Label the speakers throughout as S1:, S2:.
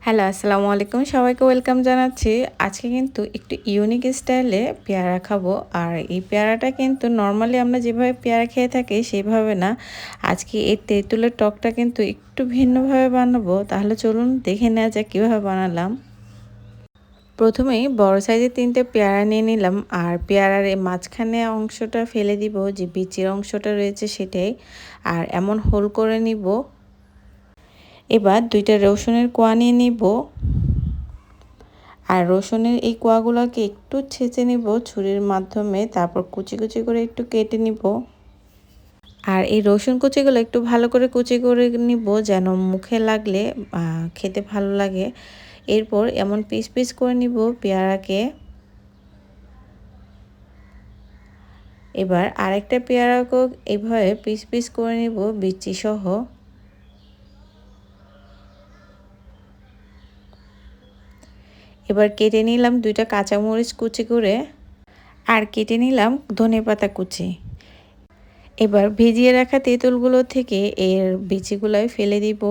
S1: Hello, আসসালামু আলাইকুম। সবাইকে ওয়েলকাম জানাচ্ছি। আজকে কিন্তু একটু ইউনিক স্টাইলে পেয়ারা খাবো। আর এই পেয়ারাটা কিন্তু নরমালি আমরা যেভাবে পেয়ারা খেয়ে থাকি সেভাবে না। আজকে এই তেঁতুলের টকটা কিন্তু একটু ভিন্নভাবে বানাবো। তাহলে চলুন দেখে নেওয়া যাক কীভাবে বানালাম। প্রথমেই বড় সাইজের ৩ টে পেয়ারা নিয়ে নিলাম। আর পেয়ারার এই মাঝখানে অংশটা ফেলে দিব, যে বিচির অংশটা রয়েছে সেটাই। আর এমন হোল করে নিব। এবার ২টা রসুনের কোয়া নিয়ে নিব। আর রসুনের এই কোয়াগুলোকে একটু ছেঁচে নিব ছুরির মাধ্যমে, তারপর কুচি কুচি করে একটু কেটে নিব। আর এই রসুন কুচিগুলো একটু ভালো করে কুচি করে নিব, যেন মুখে লাগলে খেতে ভালো লাগে। এরপর এমন পিস পিস করে নিব পেয়ারাকে। এবার আরেকটা পেয়ারাকেও এইভাবে পিস পিস করে নিব বিচি সহ। এবার কেটে নিলাম 2টা কাঁচামরিচ কুচি করে, আর কেটে নিলাম ধনেপাতা কুচি। এবার ভিজিয়ে রাখা তেঁতুলগুলো থেকে এর বিচিগুলোয় ফেলে দিব।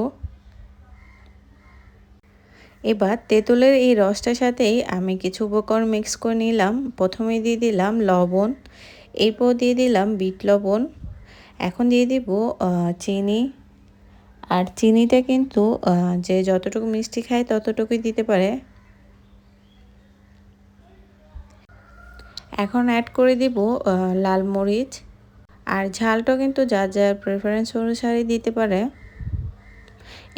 S1: এবার তেঁতুলের এই রসটার সাথেই আমি কিছু উপকরণ মিক্স করে নিলাম। প্রথমে দিয়ে দিলাম লবণ, এরপর দিয়ে দিলাম বিট লবণ। এখন দিয়ে দিব চিনি। আর চিনিটা কিন্তু যে যতটুকু মিষ্টি খায় ততটুকুই দিতে পারে। এখন অ্যাড করে দিব লাল মরিচ। আর ঝালটা কিন্তু যার যার প্রেফারেন্স অনুসারে দিতে পারে।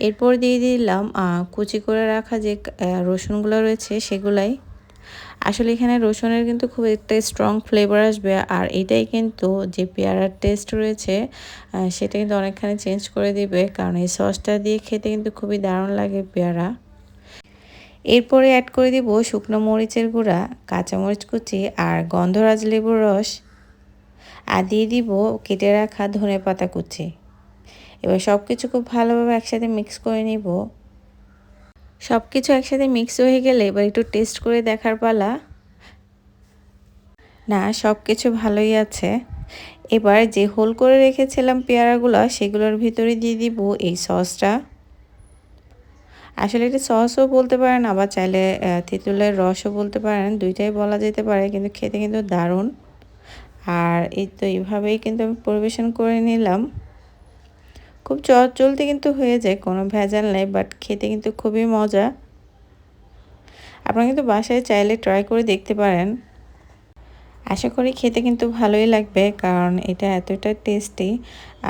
S1: এরপর দিয়ে দিলাম কুচি করে রাখা যে রসুনগুলো রয়েছে সেগুলাই। আসলে এখানে রসুনের কিন্তু খুব একটা স্ট্রং ফ্লেভার আসবে, আর এটাই কিন্তু যে পেয়ারার টেস্ট রয়েছে সেটা কিন্তু অনেকখানি চেঞ্জ করে দিবে, কারণ এই সসটা দিয়ে খেতে কিন্তু খুবই দারুণ লাগে পেয়ারা। এরপরে অ্যাড করে দিব শুকনো মরিচের গুঁড়া, কাঁচামরিচ কুচি আর গন্ধরাজ লেবুর রস। আর দিয়ে দিব কেটে রাখা ধনেপাতা কুচি। এবার সব কিছু খুব ভালোভাবে একসাথে মিক্স করে নিব। সব কিছু একসাথে মিক্স হয়ে গেলে এবার একটু টেস্ট করে দেখার পালা। না, সব কিছু ভালোই আছে। এবার যে হোল করে রেখেছিলাম পেয়ারাগুলো সেগুলোর ভিতরে দিয়ে দিব এই সসটা। আসলে এটা সসও বলতে পারেন, আবার চাইলে তেঁতুলের রসও বলতে পারেন, দুইটাই বলা যেতে পারে, কিন্তু খেতে কিন্তু দারুণ। আর এই তো এইভাবেই কিন্তু আমি পরিবেশন করে নিলাম। খুব চটজলদি কিন্তু হয়ে যায়, কোনো ভেজাল নেই, বাট খেতে কিন্তু খুবই মজা। আপনারা কিন্তু বাসায় চাইলে ট্রাই করে দেখতে পারেন। আশা করি খেতে কিন্তু ভালোই লাগবে, কারণ এটা এতটা টেস্টি।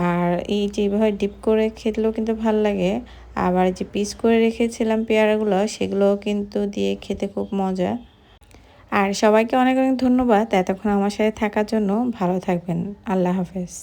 S1: আর এই যেভাবে ডিপ করে খেতেও কিন্তু ভালো লাগে। আবার যে পিস করে রেখেছিলাম পেয়ারাগুলো সেগুলোও কিন্তু দিয়ে খেতে খুব মজা। আর সবাইকে অনেক অনেক ধন্যবাদ এতক্ষণ আমার সাথে থাকার জন্য। ভালো থাকবেন। আল্লাহ হাফেজ।